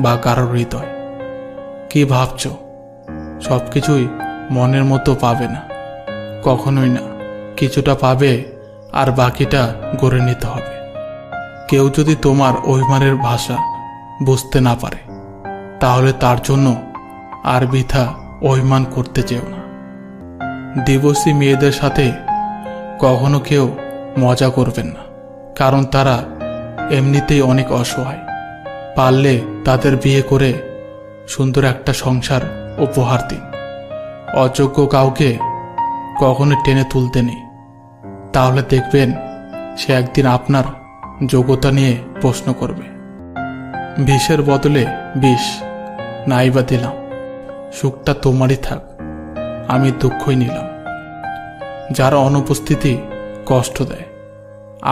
বা কারো হৃদয়। কি ভাবছ? সব কিছুই মনের মতো পাবে না, কখনোই না। কিছুটা পাবে আর বাকিটা গড়ে নিতে হবে। কেউ যদি তোমার অভিমানের ভাষা বুঝতে না পারে তাহলে তার জন্য আর বৃথা অভিমান করতে চেও না। ডিভোর্সি মেয়েদের সাথে কখনো কেউ মজা করবেন না, কারণ তারা এমনিতেই অনেক অসহায়। পারলে তাদের বিয়ে করে সুন্দর একটা সংসার উপহার দিন। অযোগ্য কাউকে কখনো টেনে তুলতে নেই, তাহলে দেখবেন সে একদিন আপনার যোগ্যতা নিয়ে প্রশ্ন করবে। বিষের বদলে বিষ নাইবা দিলাম, সুখটা তোমারই থাক, আমি দুঃখই নিলাম। যার অনুপস্থিতি কষ্ট দেয়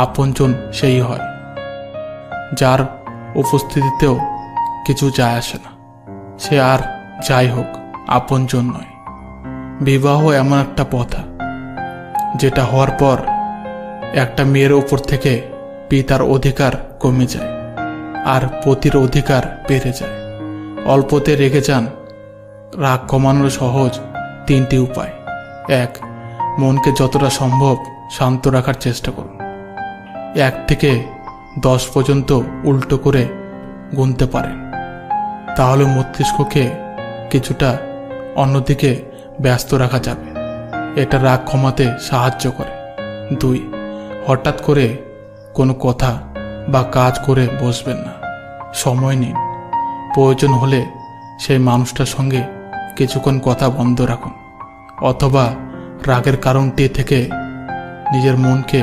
আপনজন সেই হয়, যার উপস্থিতিতেও কিছু যায় আসে না। সে আর যাই হোক আপনজন নয়। বিবাহ এমন একটা প্রথা যেটা হওয়ার পর একটা মেয়ের ওপর থেকে পিতার অধিকার কমে যায় আর পতির অধিকার বেড়ে যায়। অল্পতে রেগে যান। রাগ কমানোর সহজ 3টি উপায়। 1. মনকে যতটা সম্ভব শান্ত রাখার চেষ্টা করুন। 1 থেকে 10 পর্যন্ত উল্টো করে গুনতে পারেন, তাহলে মস্তিষ্ককে কিছুটা অন্যদিকে ব্যস্ত রাখা যাবে। এটা রাগ কমাতে সাহায্য করে। 2. হঠাৎ করে কোনো কথা বা কাজ করে বসবেন না। সময় নিন। প্রয়োজন হলে সেই মানুষটার সঙ্গে কিছুক্ষণ কথা বন্ধ রাখুন, অথবা রাগের কারণটি থেকে নিজের মনকে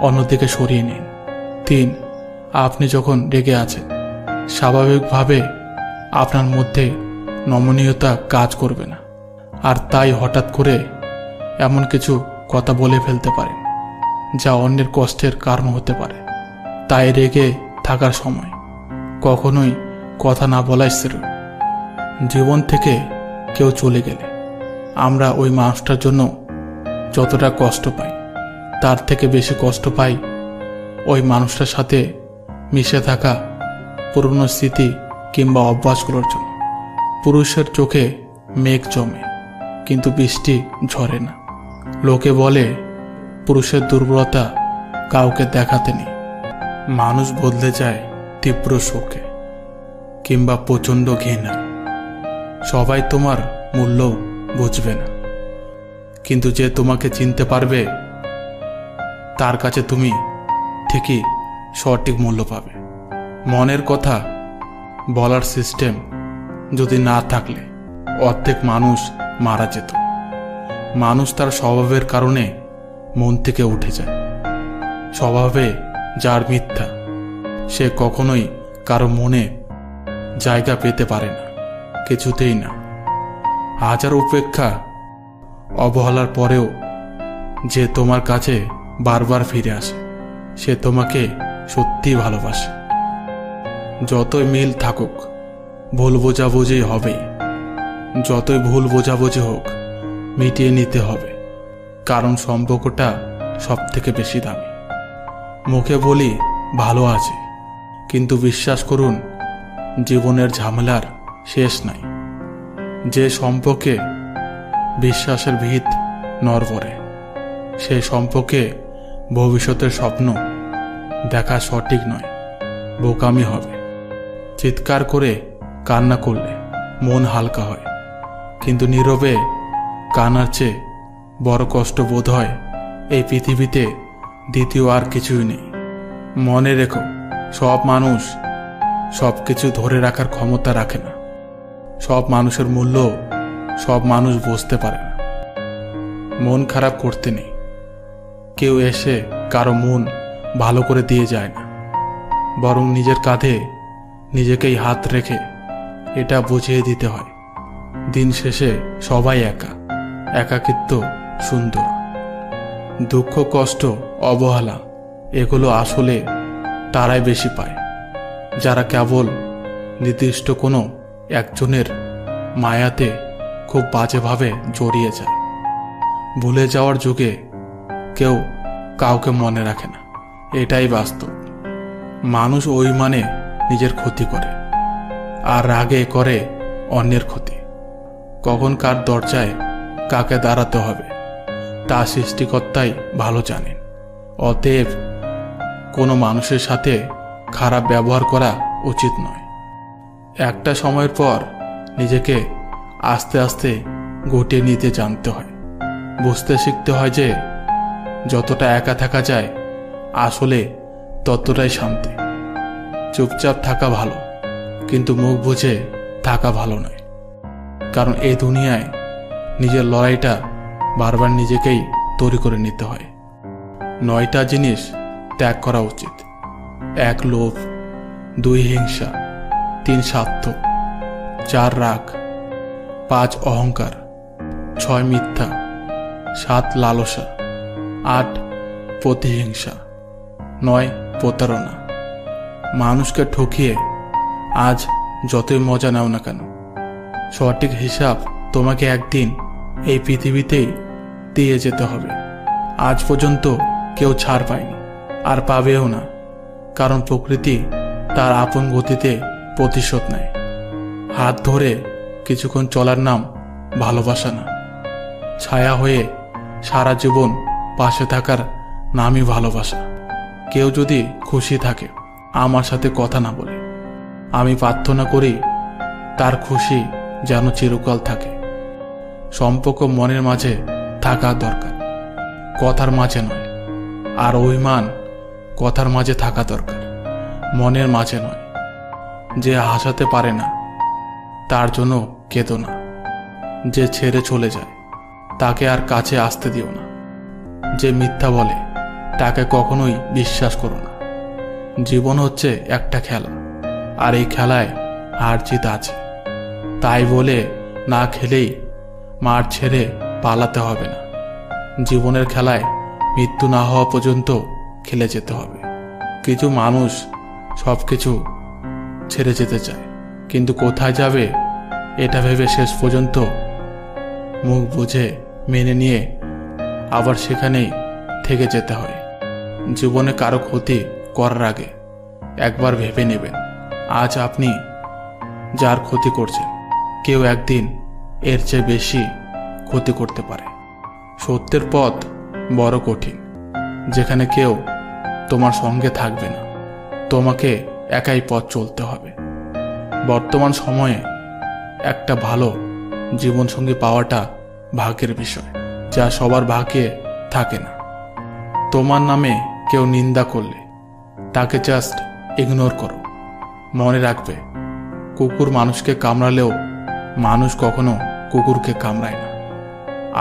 অন্যদিকে সরিয়ে নিন। 3. আপনি যখন রেগে আছেন, স্বাভাবিকভাবে আপনার মধ্যে নমনীয়তা কাজ করবে না, আর তাই হঠাৎ করে এমন কিছু কথা বলে ফেলতে পারেন যা অন্যের কষ্টের কারণ হতে পারে। তাই রেগে থাকার সময় কখনোই কথা না বলাই শ্রেয়। জীবন থেকে কেউ চলে গেলে আমরা ওই মানুষটার জন্য যতটা কষ্ট পাই, তার থেকে বেশি কষ্ট পাই ওই মানুষটার সাথে মিশে থাকা পুরনো স্মৃতি কিংবা অভ্যাসগুলোর জন্য। পুরুষের চোখে মেঘ জমে, কিন্তু বৃষ্টি ঝরে না। লোকে বলে পুরুষের দুর্বলতা কাউকে দেখাতে নেই। মানুষ বদলে যায় তীব্র শোকে কিংবা প্রচণ্ড ঘৃণায়। সবাই তোমার মূল্য বুঝবে না, কিন্তু যে তোমাকে চিনতে পারবে তার কাছে তুমি ঠিকই সঠিক মূল্য পাবে। মনের কথা বলার সিস্টেম যদি না থাকলে অর্ধেক মানুষ মারা যেত। মানুষ তার স্বভাবের কারণে মন থেকে উঠে যায়। স্বভাবে যার মিথ্যা, সে কখনোই কারো মনে জায়গা পেতে পারে না, কিছুতেই না। হাজার উপেক্ষা অবহেলার পরেও যে তোমার কাছে বারবার ফিরে আসে, সে তোমাকে সত্যিই ভালোবাসে। যতই মিল থাকুক, ভুল বোঝাবুঝি হবেই। যতই ভুল বোঝাবুঝি হোক, মিটিয়ে নিতে হবে, কারণ সম্পর্কটা সব থেকে বেশি দামি। মুখে বলি ভালো আছে, কিন্তু বিশ্বাস করুন জীবনের ঝামেলার শেষ নাই। যে সম্পর্কে বিশ্বাসের ভিত নড়বড়ে, সেই সম্পর্কে ভবিষ্যতের স্বপ্ন দেখা সঠিক নয়, বোকামি হবে। চিৎকার করে কান্না করলে মন হালকা হয়, কিন্তু নীরবে কান্নার চেয়ে বড় কষ্ট বোধ হয় এই পৃথিবীতে দ্বিতীয় আর কিছুই নেই। মনে রেখো, সব মানুষ সব কিছু ধরে রাখার ক্ষমতা রাখে না। সব মানুষের মূল্য সব মানুষ বুঝতে পারে না। মন খারাপ করতে নেই। কেউ এসে কারো মন ভালো করে দিয়ে যায় না, বরং নিজের কাঁধে নিজেকেই হাত রেখে এটা বুঝিয়ে দিতে হয়, দিন শেষে সবাই একা। একাকিত্ব সুন্দর। দুঃখ, কষ্ট, অবহেলা এগুলো আসলে তারাই বেশি পায় যারা কেবল নির্দিষ্ট কোনো একজনের মায়াতে খুব বাজেভাবে জড়িয়ে যায়। ভুলে যাওয়ার যুগে কেউ কাউকে মনে রাখে না, এটাই বাস্তব। মানুষ ওই মানে নিজের ক্ষতি করে, আর রাগে করে অন্যের ক্ষতি। কখন কার দরজায় কাকে দাঁড়াতে হবে তা সৃষ্টিকর্তাই ভালো জানেন। অতএব কোনো মানুষের সাথে খারাপ ব্যবহার করা উচিত নয়। একটা সময়ের পর নিজেকে আস্তে আস্তে গুটিয়ে নিতে জানতে হয়। বুঝতে শিখতে হয় যে যতটা একা থাকা যায় আসলে ততটাই শান্তি। চুপচাপ থাকা ভালো, কিন্তু মুখ বুজে থাকা ভালো নয়। কারণ এই দুনিয়ায় নিজের লড়াইটা বারবার নিজেকেই তৈরি করে নিতে হয়। 9টা জিনিস ত্যাগ করা উচিত। 1 লোভ, 2 হিংসা, 3 স্বার্থ, 4 রাগ, 5 অহংকার, 6 মিথ্যা, 7 লালসা, 8 প্রতিহিংসা, 9 প্রতারণা, মানুষকে ঠকিয়ে আজ যতই মজা নাও না কেন, সঠিক হিসাব তোমাকে একদিন এই পৃথিবীতেই দিয়ে যেতে হবে। আজ পর্যন্ত কেউ ছাড় পায়নি, আর পাবেও না, কারণ প্রকৃতি তার আপন গতিতে প্রতিশোধ নেয়। হাত ধরে কিছুক্ষণ চলার নাম ভালোবাসা না, ছায়া হয়ে সারা জীবন পাশে থাকার নামই ভালোবাসা। কেউ যদি খুশি থাকে আমার সাথে কথা না বলে, আমি প্রার্থনা করি তার খুশি যেন চিরকাল থাকে। সম্পর্ক মনের মাঝে থাকা দরকার, কথার মাঝে নয়। আর অভিমান কথার মাঝে থাকা দরকার, মনের মাঝে নয়। যে হাসাতে পারে না তার জন্য কেঁদো না। যে ছেড়ে চলে যায় তাকে আর কাছে আসতে দিও না। যে মিথ্যা বলে তাকে কখনোই বিশ্বাস করো না। জীবন হচ্ছে একটা খেলা, আর এই খেলায় হার জিত আছে। তাই বলে না খেলেই মাঠ ছেড়ে পালাতে হবে না। জীবনের খেলায় মৃত্যু না হওয়া পর্যন্ত খেলে যেতে হবে। কিছু মানুষ সব কিছু ছেড়ে যেতে চায়, কিন্তু কোথায় যাবে এটা ভেবে শেষ পর্যন্ত মুখ বুঝে মেনে নিয়ে আবার সেখানেই থেকে যেতে হয়। জীবনে কারো ক্ষতি করার আগে একবার ভেবে নেবেন, আজ আপনি যার ক্ষতি করছেন কেউ একদিন এর চেয়ে বেশি ক্ষতি করতে পারে। সত্যের পথ বড় কঠিন, যেখানে কেউ তোমার সঙ্গে থাকবে না, তোমাকে একাই পথ চলতে হবে। বর্তমান সময়ে একটা ভালো জীবনসঙ্গী পাওয়াটা ভাগ্যের বিষয়, যা সবার ভাগ্যে থাকে না। তোমার নামে কেউ নিন্দা করলে তাকে জাস্ট ইগনোর করো। মনে রাখবে, কুকুর মানুষকে কামড়ালেও মানুষ কখনো কুকুরকে কামড়ায় না।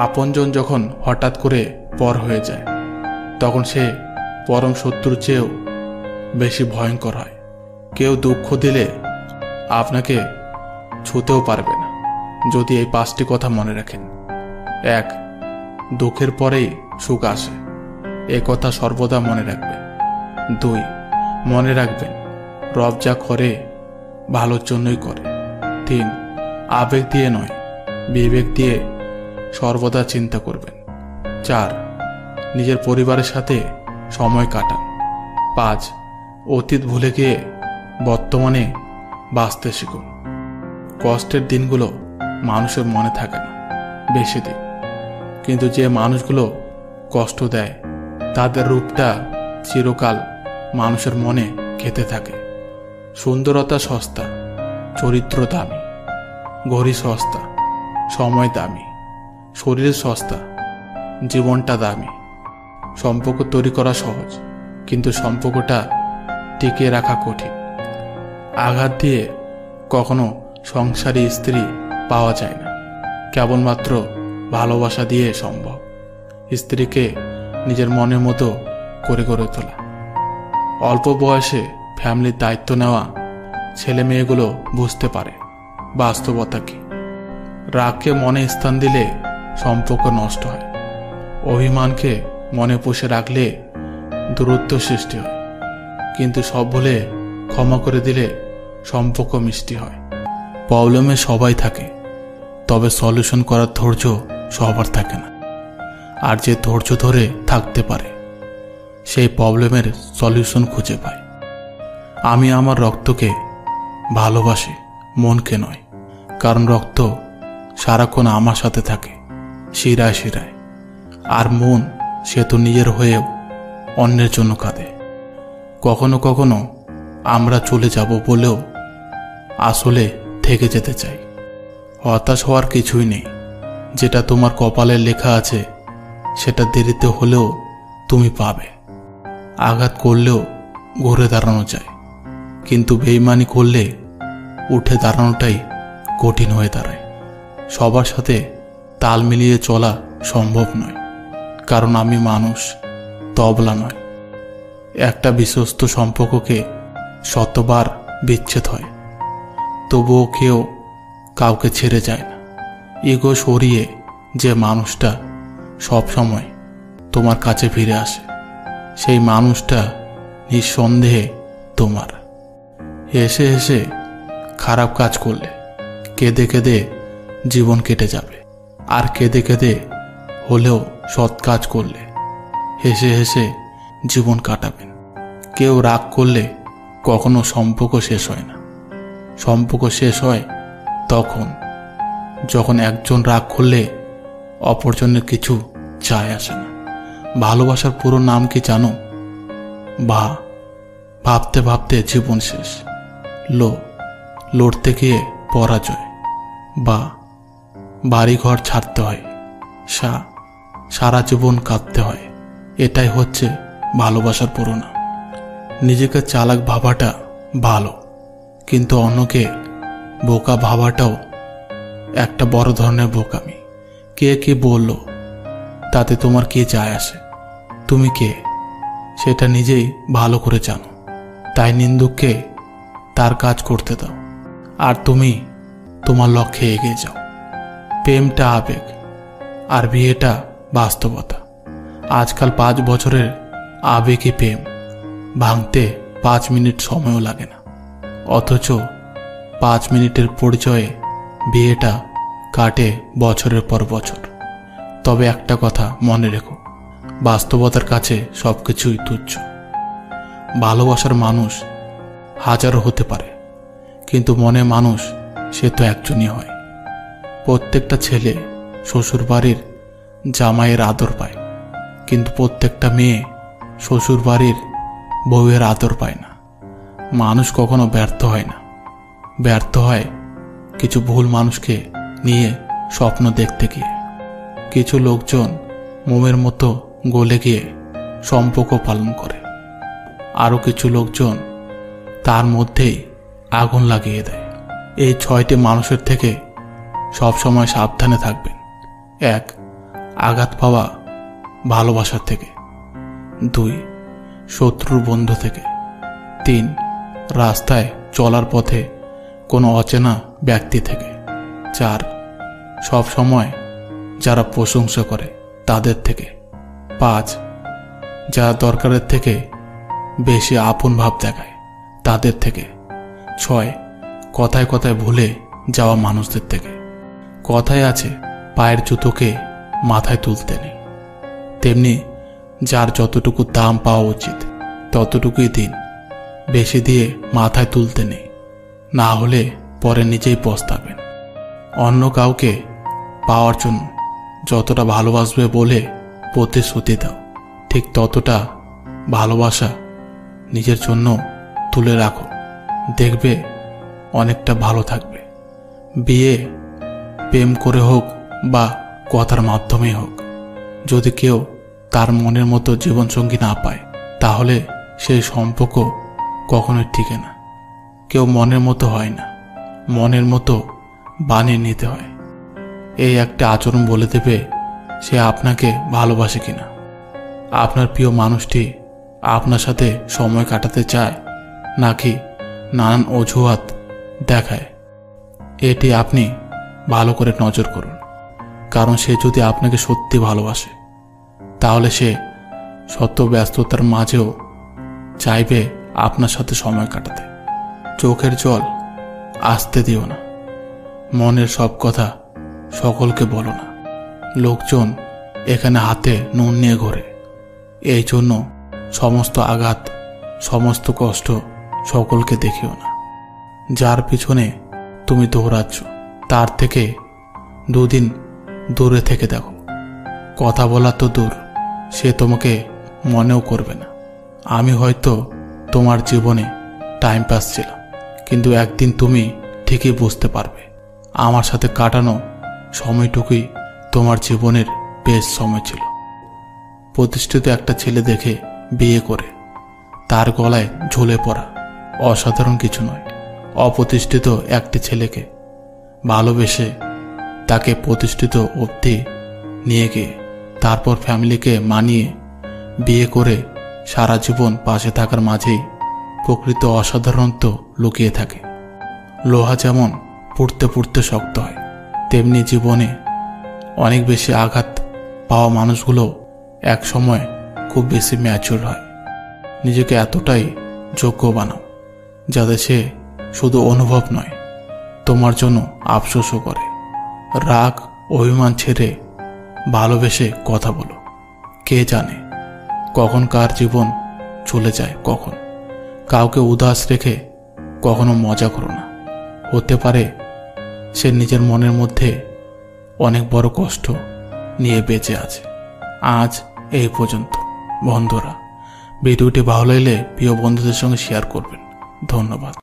আপনজন যখন হঠাৎ করে পর হয়ে যায় তখন সে পরম শত্রুর চেয়েও বেশি ভয়ঙ্কর হয়। কেউ দুঃখ দিলে আপনাকে ছুঁতেও পারবে না, যদি এই 5টি কথা মনে রাখেন। 1. দুঃখের পরেই সুখ আসে, এ কথা সর্বদা মনে রাখবেন। 2. মনে রাখবেন, রব যা করে ভালোর জন্যই করে। 3. আবেগ দিয়ে নয়, বিবেক দিয়ে সর্বদা চিন্তা করবেন। 4. নিজের পরিবারের সাথে সময় কাটান। 5. অতীত ভুলে গিয়ে বর্তমানে বাঁচতে শিখুন। কষ্টের দিনগুলো মানুষের মনে থাকে না বেশি দিন, কিন্তু যে মানুষগুলো কষ্ট দেয় তাদের রূপটা চিরকাল মানুষের মনে খেতে থাকে। সুন্দরতা সস্তা, চরিত্র দামি, ঘড়ি সস্তা, সময় দামি, শরীর সস্তা, জীবনটা দামি। সম্পর্ক তৈরি করা সহজ, কিন্তু সম্পর্কটা টিকিয়ে রাখা কঠিন। আঘাত দিয়ে কখনো সংসারী স্ত্রী পাওয়া যায় না, কেবলমাত্র ভালোবাসা দিয়ে সম্ভব স্ত্রীকে নিজের মনের মতো করে গড়ে তোলা। অল্প বয়সে ফ্যামিলির দায়িত্ব নেওয়া ছেলে মেয়েগুলো বুঝতে পারে বাস্তবতা কি। রাগকে মনে স্থান দিলে সম্পর্ক নষ্ট হয়। অভিমানকে মনে পুষে রাখলে দূরত্ব সৃষ্টি হয়, কিন্তু সব ভুলে ক্ষমা করে দিলে সম্পর্ক মিষ্টি হয়। প্রবলেমে সবাই থাকে, তবে সলিউশন করার ধৈর্য সবার থাকে না। আর যে ধৈর্য ধরে থাকতে পারে সেই প্রবলেমের সলিউশন খুঁজে পায়। আমি আমার রক্তকে ভালোবাসি, মনকে নয়, কারণ রক্ত সারাক্ষণ আমার সাথে থাকে শিরায় শিরায়। আর মন সে তো নিজের হয়েও অন্যের জন্য কাঁদে। কখনো কখনো আমরা চলে যাব বলেও আসলে থেকে যেতে চাই। হতাশ হওয়ার কিছুই নেই, যেটা তোমার কপালে লেখা আছে সেটা দেরিতে হলেও তুমি পাবে। আঘাত করলেও ঘুরে দাঁড়ানো যায়, কিন্তু বেইমানি করলে উঠে দাঁড়ানোটাই কঠিন হয়ে দাঁড়ায়। সবার সাথে তাল মিলিয়ে চলা সম্ভব নয়, কারণ আমি মানুষ, তবলা নয়। একটা বিশ্বস্ত সম্পর্ককে শতবার বিচ্ছেদ হয়, তবুও কেউ কাউকে ছেড়ে যায় না। ইগো সরিয়ে যে মানুষটা সব সময় তোমার কাছে ফিরে আসে, সেই মানুষটা নিঃসন্দেহে তোমার। হেসে হেসে খারাপ কাজ করলে কেঁদে কেঁদে জীবন কেটে যাবে, আর কেঁদে কেঁদে হলেও সৎ কাজ করলে হেসে হেসে জীবন কাটাবেন। কেউ রাগ করলে কখনো সম্পর্ক শেষ হয় না। সম্পর্ক শেষ হয় তখন যখন একজন রাগ করলে অপরজনের কিছু যায় আসে না। ভালোবাসার পুরো নাম কি জানো? বা ভাবতে ভাবতে জীবন শেষ, লড়তে গিয়ে পরাজয়, বা বাড়িঘর ছাড়তে হয়, সারা জীবন কাঁদতে হয়। এটাই হচ্ছে ভালোবাসার পুরো নাম। নিজেকে চালাক ভাবাটা ভালো, কিন্তু অন্যকে বোকা ভাবাটাও একটা বড় ধরনের বোকামি। কে কি বলল তাতে তোমার কি যায় আসে? তুমি কে সেটা নিজেই ভালো করে জানো। তাই নিন্দুককে তার কাজ করতে দাও, আর তুমি তোমার লক্ষ্যে এগিয়ে যাও। প্রেমটা আবেগ, আর বিয়েটা বাস্তবতা। আজকাল 5 বছরের আবেগী প্রেম ভাঙতে 5 মিনিট সময়ও লাগে না, অথচ 5 মিনিটের পরিচয়ে বিয়েটা কাটে বছরের পর বছর। তবে একটা কথা মনে রেখো, বাস্তবতার কাছে সবকিছুই তুচ্ছ। ভালোবাসার মানুষ হাজারো হতে পারে, কিন্তু মনে মানুষ সে তো একজনই হয়। প্রত্যেকটা ছেলে শ্বশুর বাড়ির জামাইয়ের আদর পায়, কিন্তু প্রত্যেকটা মেয়ে শ্বশুর বাড়ির বউয়ের আদর পায় না। মানুষ কখনো ব্যর্থ হয় না, ব্যর্থ হয় কিছু ভুল মানুষকে নিয়ে স্বপ্ন দেখতে গিয়ে। কিছু লোকজন মোমের মতো গলে গিয়ে সম্পর্ক পালন করে, আরও কিছু লোকজন তার মধ্যেই আগুন লাগিয়ে দেয়। এই 6টি মানুষের থেকে সবসময় সাবধানে থাকবেন। 1. আঘাত পাওয়া ভালোবাসার থেকে। 2. শত্রুর বন্ধু থেকে। 3. রাস্তায় চলার পথে কোনো অচেনা ব্যক্তি থেকে। 4. সব সময় যারা প্রশংসা করে তাদের থেকে। 5. যারা দরকারের থেকে বেশি আপন ভাব দেখায় তাদের থেকে। 6. কথায় কথায় ভুলে যাওয়া মানুষদের থেকে। কথায় আছে, পায়ের জুতোকে মাথায় তুলতে নেই। তেমনি যার যতটুকু দাম পাওয়া উচিত ততটুকুই দিন, বেশি দিয়ে মাথায় তুলতে নেই, না হলে পরে নিজেই পস্তাবেন। অন্য কাউকে পাওয়ার জন্য যতটা ভালোবাসবে বলে প্রতিশ্রুতি দাও, ঠিক ততটা ভালোবাসা নিজের জন্য তুলে রাখো, দেখবে অনেকটা ভালো থাকবে। বিয়ে প্রেম করে হোক বা কথার মাধ্যমে হোক, যদি কেউ তার মনের মতো জীবনসঙ্গী না পায় তাহলে সেই সম্পর্ক কখনোই টিকে না। কেউ মনের মতো হয় না, মনের মতো বানিয়ে নিতে হয়। এই একটা আচরণ বলে দেবে সে আপনাকে ভালোবাসে কিনা। আপনার প্রিয় মানুষটি আপনার সাথে সময় কাটাতে চায় নাকি নানান অজুহাত দেখায়, এটি আপনি ভালো করে নজর করুন। কারণ সে যদি আপনাকে সত্যি ভালোবাসে তাহলে সে শত ব্যস্ততার মাঝেও চাইবে আপনার সাথে সময় কাটাতে। চোখের জল আসতে দিও না, মনের সব কথা সকলকে বলো না। লোকজন এখানে হাতে নুন নিয়ে ঘোরে, এই জন্য সমস্ত আঘাত সমস্ত কষ্ট সকলকে দেখিও না। যার পিছনে তুমি দৌড়াচ্ছ তার থেকে 2 দিন দূরে থেকে দেখো। কথা বলা তো দূর, সে তোমাকে মনেও করবে না। আমি হয়তো তোমার জীবনে টাইম পাস ছিলাম, কিন্তু একদিন তুমি ঠিকই বুঝতে পারবে আমার সাথে কাটানো সময়টুকুই তোমার জীবনের বেস্ট সময় ছিল। প্রতিষ্ঠিত একটা ছেলে দেখে বিয়ে করে তার গলায় ঝুলে পড়া অসাধারণ কিছু নয়। অপ্রতিষ্ঠিত একটি ছেলেকে ভালোবেসে তাকে প্রতিষ্ঠিত অবধি নিয়ে গিয়ে তারপর ফ্যামিলিকে মানিয়ে বিয়ে করে সারা জীবন পাশে থাকার মাঝেই প্রকৃত অসাধারণত্ব লুকিয়ে থাকে। লোহা যেমন পুড়তে পুড়তে শক্ত হয়, তেমনি জীবনে অনেক বেশি আঘাত পাওয়া মানুষগুলো এক সময় খুব বেশি ম্যাচিউর হয়। নিজেকে এতটাই যোগ্য বানাও যাতে সে শুধু অনুভব নয়, তোমার জন্য আফসোসও করে। রাগ অভিমান ছেড়ে ভালোবেসে কথা বলো। কে জানে কখন কার জীবন চলে যায়। কখন কাউকে উদাস রেখে কখনো মজা করো না। হতে পারে সে নিজের মনের মধ্যে অনেক বড় কষ্ট নিয়ে বেঁচে আছে। আজ এই পর্যন্ত। বন্ধুরা, ভিডিওটি ভালো লাগলে প্রিয় বন্ধুদের সঙ্গে শেয়ার করবেন। ধন্যবাদ।